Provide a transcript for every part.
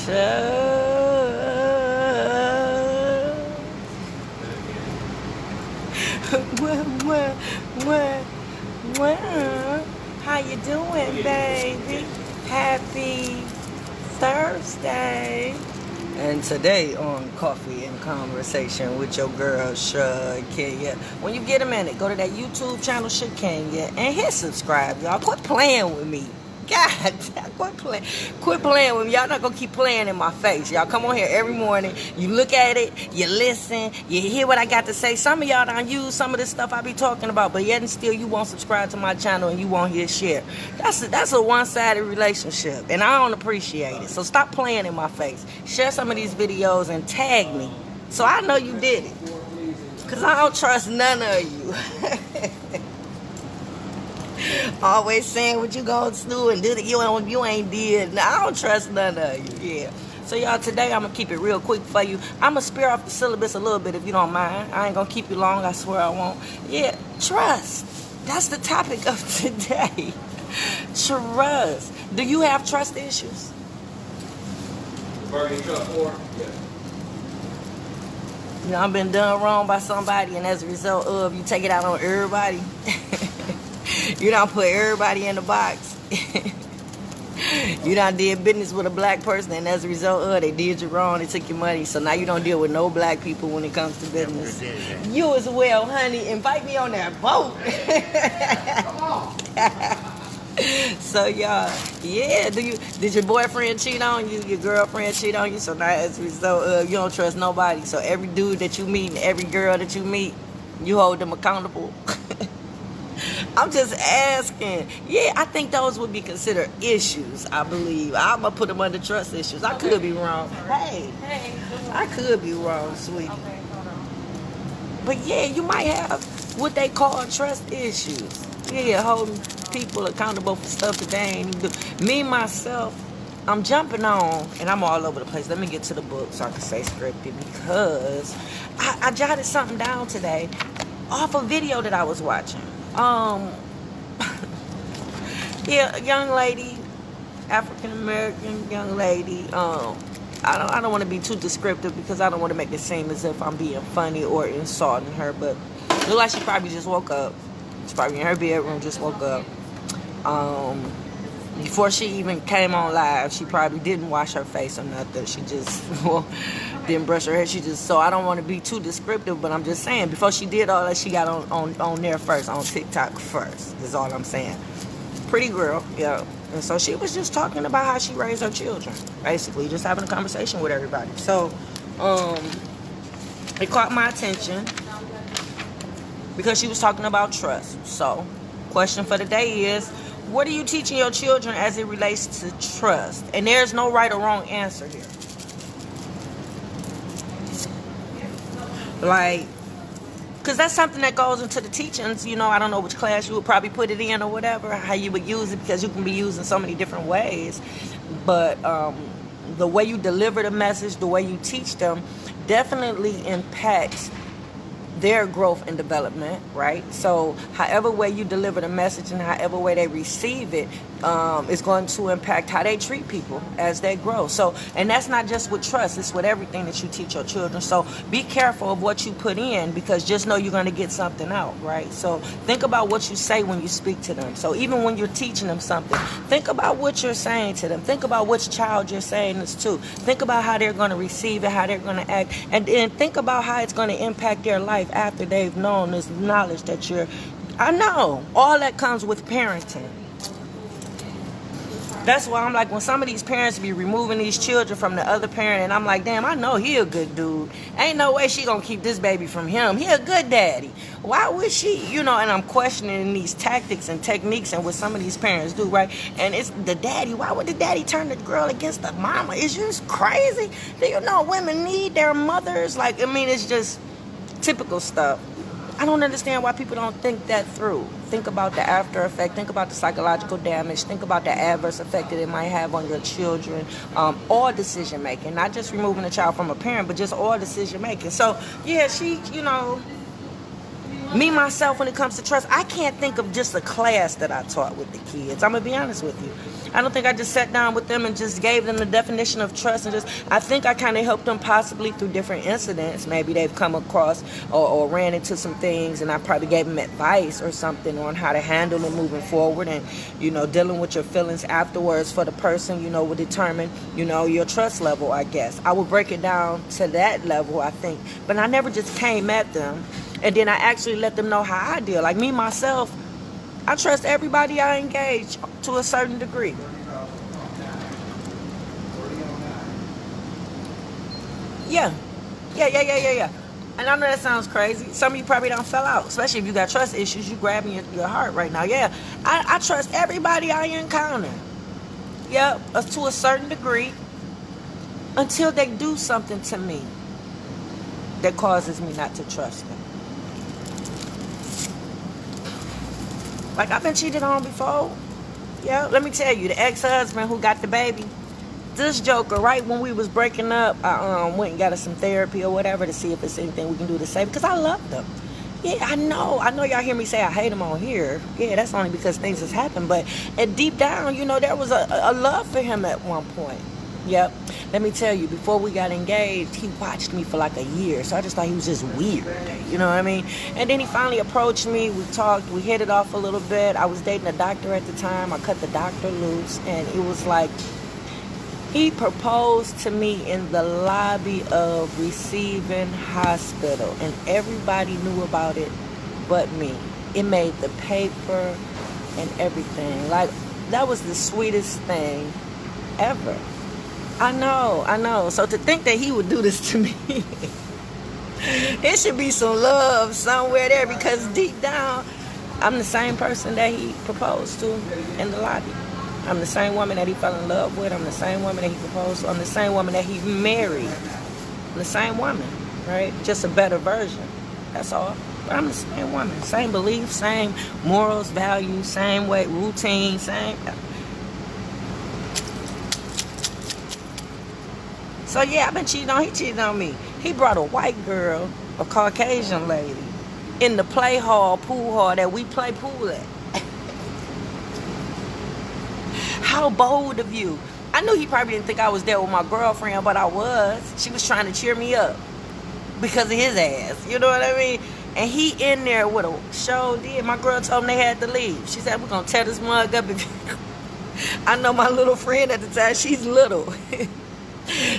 What? How you doing, baby? Happy Thursday. And today on Coffee and Conversation with your girl, Shakenya. When you get a minute, go to that YouTube channel, Shakenya, and hit subscribe, y'all. Quit playing with me. God, quit playing with me. Y'all not gonna keep playing in my face. Y'all come on here every morning. You look at it, you listen, you hear what I got to say. Some of y'all don't use some of this stuff I be talking about, but yet and still you won't subscribe to my channel and you won't hit share. That's a one-sided relationship, and I don't appreciate it. So stop playing in my face. Share some of these videos and tag me so I know you did it. Cause I don't trust none of you. Always saying what you gonna do and did it. You ain't did. No, I don't trust none of you. Yeah. So y'all, today I'm gonna keep it real quick for you. I'm gonna spear off the syllabus a little bit if you don't mind. I ain't gonna keep you long. I swear I won't. Yeah, trust. That's the topic of today. Trust. Do you have trust issues? Burning trust for? Yeah. You know, I've been done wrong by somebody, and as a result of, you take it out on everybody. You done put everybody in the box. You done did business with a black person, and as a result of, they did you wrong, they took your money, so now you don't deal with no black people when it comes to business. You as well, honey. Invite me on that boat. Come on. So y'all, yeah, did your boyfriend cheat on you, your girlfriend cheat on you? So now as a result of, you don't trust nobody. So every dude that you meet and every girl that you meet, you hold them accountable. I'm just asking. Yeah, I think those would be considered issues, I believe. I'm going to put them under trust issues. I could be wrong. Hey, I could be wrong, sweetie. But yeah, you might have what they call trust issues. Yeah, holding people accountable for stuff that they ain't even do. Me, myself, I'm jumping on, and I'm all over the place. Let me get to the book so I can say scripted, because I jotted something down today off a video that I was watching. Yeah, a young lady, African-American young lady. I don't want to be too descriptive because I don't want to make it seem as if I'm being funny or insulting her, but it looked like she probably just woke up. She's probably in her bedroom, just woke up. Before she even came on live, she probably didn't wash her face or nothing. She just didn't brush her hair. So I don't want to be too descriptive, but I'm just saying, before she did all that, she got on there first, on TikTok first, is all I'm saying. Pretty girl, yeah. And so she was just talking about how she raised her children, basically, just having a conversation with everybody. So it caught my attention because she was talking about trust. So question for the day is, what are you teaching your children as it relates to trust? And there's no right or wrong answer here. Like, because that's something that goes into the teachings. You know, I don't know which class you would probably put it in or whatever, how you would use it, because you can be used in so many different ways. But the way you deliver the message, the way you teach them, definitely impacts their growth and development, right? So however way you deliver the message and however way they receive it is going to impact how they treat people as they grow. So, and that's not just with trust, it's with everything that you teach your children. So be careful of what you put in, because just know you're going to get something out, right? So think about what you say when you speak to them. So even when you're teaching them something, think about what you're saying to them. Think about which child you're saying this to. Think about how they're going to receive it, how they're going to act, and then think about how it's going to impact their life after they've known this knowledge that I know all that comes with parenting. That's why I'm like, when some of these parents be removing these children from the other parent, and I'm like, damn, I know he a good dude. Ain't no way she gonna keep this baby from him. He a good daddy. Why would she, you know? And I'm questioning these tactics and techniques and what some of these parents do, right? And it's the daddy. Why would the daddy turn the girl against the mama? It's just crazy. Do you know women need their mothers? Like, I mean, it's just typical stuff. I don't understand why people don't think that through. Think about the after effect. Think about the psychological damage. Think about the adverse effect that it might have on your children. All decision making, not just removing a child from a parent, but just all decision making. So yeah, she, you know, Me, myself, when it comes to trust, I can't think of just a class that I taught with the kids. I'm going to be honest with you. I don't think I just sat down with them and just gave them the definition of trust. I think I kind of helped them possibly through different incidents. Maybe they've come across or ran into some things, and I probably gave them advice or something on how to handle it moving forward. And, dealing with your feelings afterwards for the person, will determine, your trust level, I guess. I would break it down to that level, I think. But I never just came at them. And then I actually let them know how I deal. Like me, myself, I trust everybody I engage to a certain degree. Yeah. And I know that sounds crazy. Some of you probably don't fell out, especially if you got trust issues. You grabbing your heart right now. Yeah, I trust everybody I encounter. Yeah, to a certain degree, until they do something to me that causes me not to trust them. Like, I've been cheated on before. Yeah, let me tell you, the ex-husband who got the baby, this joker, right when we was breaking up, I went and got us some therapy or whatever to see if there's anything we can do to save, because I love them. Yeah, I know y'all hear me say I hate him on here. Yeah, that's only because things has happened, but deep down, there was a love for him at one point. Yep. Let me tell you, before we got engaged, he watched me for like a year. So I just thought he was just weird. You know what I mean? And then he finally approached me. We talked. We hit it off a little bit. I was dating a doctor at the time. I cut the doctor loose. And it was like, he proposed to me in the lobby of Receiving Hospital. And everybody knew about it but me. It made the paper and everything. Like, that was the sweetest thing ever. I know. So to think that he would do this to me, it should be some love somewhere there, because deep down, I'm the same person that he proposed to in the lobby. I'm the same woman that he fell in love with. I'm the same woman that he proposed to. I'm the same woman that he married. I'm the same woman, right? Just a better version. That's all. But I'm the same woman. Same beliefs, same morals, values, same way, routine, same. So yeah, I've been cheating on. He cheated on me. He brought a white girl, a Caucasian lady, in the pool hall that we play pool at. How bold of you. I knew he probably didn't think I was there with my girlfriend, but I was. She was trying to cheer me up because of his ass. You know what I mean? And he in there with a show did. My girl told him they had to leave. She said, we're going to tear this mug up. I know my little friend at the time, she's little.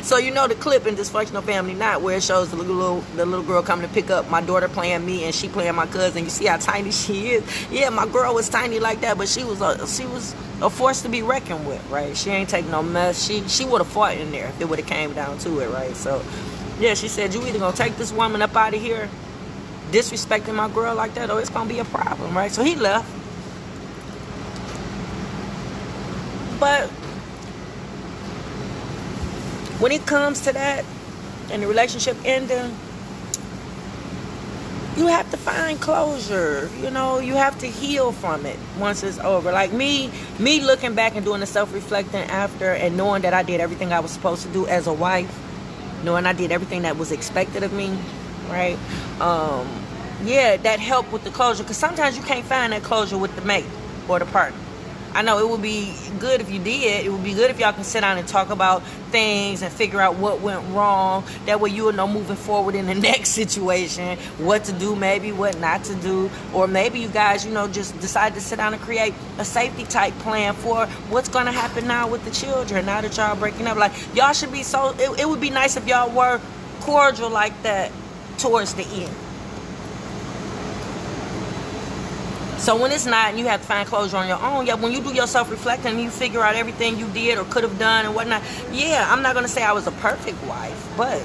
So the clip in Dysfunctional Family Not, where it shows the little girl coming to pick up my daughter playing me and she playing my cousin. You see how tiny she is? Yeah, my girl was tiny like that, but she was a force to be reckoned with, right? She ain't take no mess. She would have fought in there if it would have came down to it, right? So yeah, she said, you either gonna take this woman up out of here disrespecting my girl like that, or it's gonna be a problem, right? So he left. But when it comes to that and the relationship ending, you have to find closure. You have to heal from it once it's over. Like me looking back and doing the self-reflecting after, and knowing that I did everything I was supposed to do as a wife, knowing I did everything that was expected of me, right? Yeah, that helped with the closure, because sometimes you can't find that closure with the mate or the partner. I know it would be good if you did. It would be good if y'all can sit down and talk about things and figure out what went wrong. That way you will know moving forward in the next situation what to do, maybe what not to do. Or maybe you guys, just decide to sit down and create a safety type plan for what's going to happen now with the children, now that y'all breaking up. Like, y'all should be it would be nice if y'all were cordial like that towards the end. So when it's not, and you have to find closure on your own, yeah, when you do your self-reflecting and you figure out everything you did or could have done and whatnot, yeah, I'm not going to say I was a perfect wife, but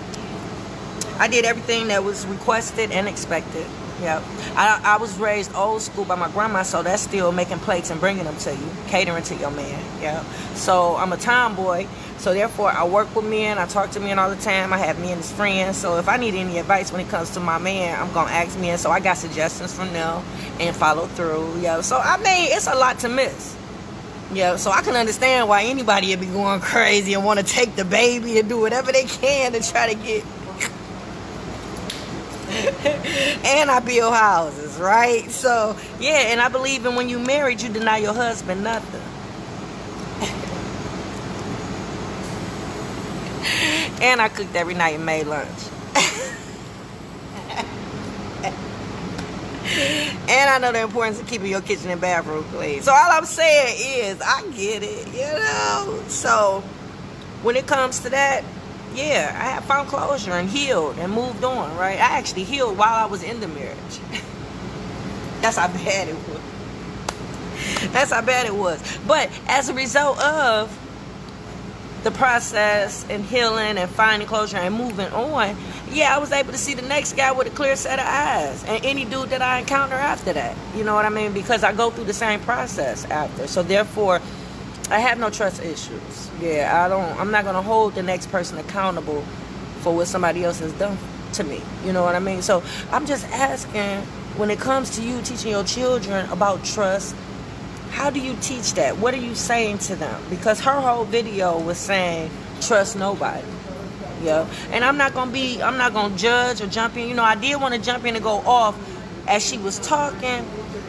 I did everything that was requested and expected. Yeah, I was raised old school by my grandma, so that's still making plates and bringing them to you, catering to your man. Yeah, so I'm a tomboy, so therefore I work with men, I talk to men all the time, I have men as friends. So if I need any advice when it comes to my man, I'm gonna ask men. So I got suggestions from them and follow through. Yeah, so I mean, it's a lot to miss. Yeah, so I can understand why anybody would be going crazy and want to take the baby and do whatever they can to try to get And I build houses, right? So, yeah, and I believe in when you married, you deny your husband nothing. And I cooked every night and made lunch. And I know the importance of keeping your kitchen and bathroom clean. So all I'm saying is, I get it, you know? So when it comes to that, yeah, I have found closure and healed and moved on, right? I actually healed while I was in the marriage. That's how bad it was. That's how bad it was. But as a result of the process and healing and finding closure and moving on, yeah, I was able to see the next guy with a clear set of eyes, and any dude that I encounter after that, you know what I mean? Because I go through the same process after. So therefore, I have no trust issues. Yeah, I'm not going to hold the next person accountable for what somebody else has done to me. You know what I mean? So I'm just asking, when it comes to you teaching your children about trust, how do you teach that? What are you saying to them? Because her whole video was saying, trust nobody. Yeah. And I'm not going to judge or jump in. You know, I did want to jump in and go off as she was talking,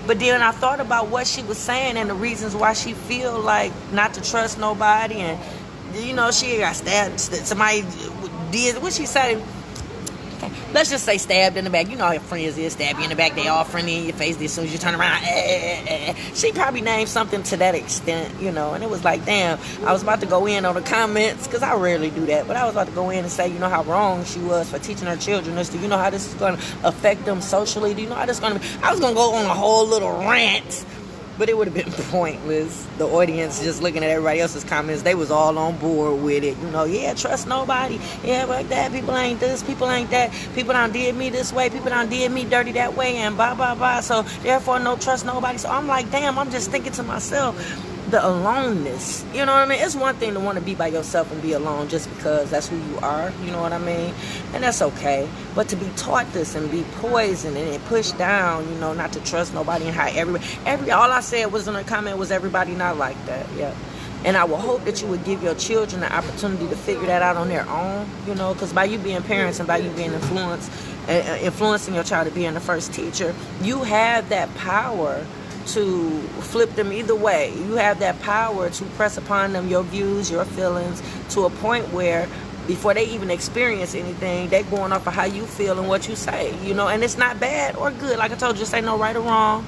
but then I thought about what she was saying and the reasons why she feel like not to trust nobody. And, you know, she got stabbed. Somebody did, what she said? Let's just say stabbed in the back. You know how friends is, stab you in the back. They all friendly in your face. As soon as you turn around, She probably named something to that extent, you know. And it was like, damn, I was about to go in on the comments, because I rarely do that. But I was about to go in and say, you know, how wrong she was for teaching her children this. Do you know how this is going to affect them socially? Do you know how this is going to be? I was going to go on a whole little rant, but it would have been pointless. The audience just looking at everybody else's comments, they was all on board with it. You know, yeah, trust nobody. Yeah, like that. People ain't this. People ain't that. People done did me this way. People done did me dirty that way, and blah, blah, blah. So, therefore, no trust nobody. So, I'm like, damn, I'm just thinking to myself, the aloneness. You know what I mean? It's one thing to want to be by yourself and be alone just because that's who you are. You know what I mean? And that's okay. But to be taught this and be poisoned and pushed down, you know, not to trust nobody, and how all I said was in a comment was everybody not like that. Yeah. And I would hope that you would give your children the opportunity to figure that out on their own, you know, because by you being parents and by you being influencing your child to being the first teacher, you have that power to flip them either way. You have that power to press upon them your views, your feelings, to a point where before they even experience anything, they're going off of how you feel and what you say, you know. And it's not bad or good. Like I told you, say no right or wrong.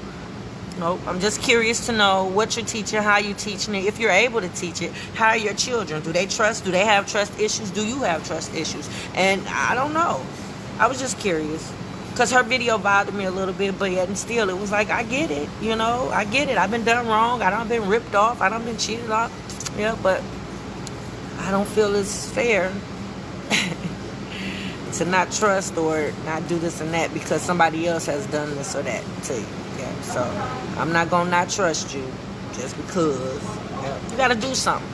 Nope. I'm just curious to know what you're teaching, how you're teaching it, if you're able to teach it. How are your children? Do they trust? Do they have trust issues? Do you have trust issues? And I don't know. I was just curious. Because her video bothered me a little bit, but yet and still, it was like, I get it, you know, I get it. I've been done wrong. I done been ripped off. I done been cheated off. Yeah, but I don't feel it's fair to not trust or not do this and that because somebody else has done this or that to you. Yeah, so I'm not going to not trust you just because. Yeah. You got to do something.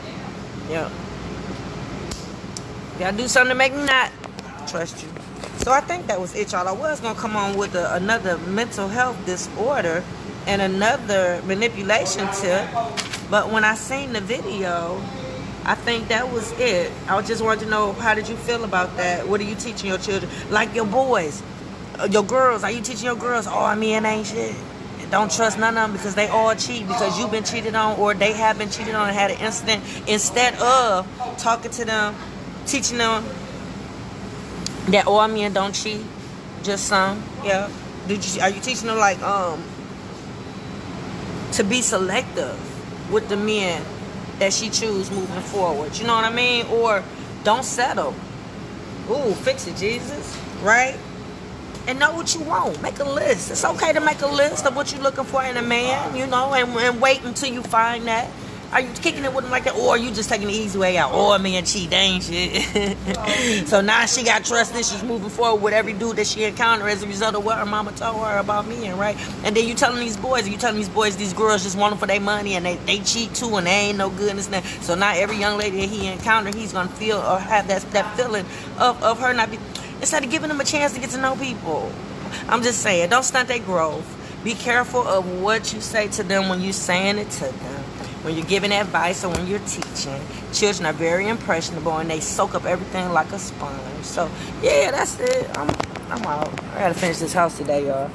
Yeah. You got to do something to make me not trust you. So I think that was it, y'all. I was going to come on with another mental health disorder and another manipulation tip. But when I seen the video, I think that was it. I just wanted to know, how did you feel about that? What are you teaching your children? Like your boys, your girls. Are you teaching your girls, all men ain't shit? Don't trust none of them because they all cheat because you've been cheated on or they have been cheated on and had an incident. Instead of talking to them, teaching them that all men don't cheat, just some. Yeah. Are you teaching them like to be selective with the men that she choose moving forward? You know what I mean? Or don't settle. Ooh, fix it, Jesus. Right? And know what you want. Make a list. It's okay to make a list of what you're looking for in a man, you know, and wait until you find that. Are you kicking it with them like that? Or are you just taking the easy way out? Oh, man, cheat, they ain't shit. So now she got trust issues moving forward with every dude that she encountered as a result of what her mama told her about men, right? And then you telling these boys, these girls just want them for their money and they cheat too and they ain't no good and this and that. So now every young lady that he encountered, he's going to feel or have that feeling of her not be, instead of giving them a chance to get to know people. I'm just saying, don't stunt their growth. Be careful of what you say to them when you're saying it to them. when you're giving advice or when you're teaching. Children are very impressionable and they soak up everything like a sponge. So, yeah, that's it. I'm out. I gotta finish this house today, y'all.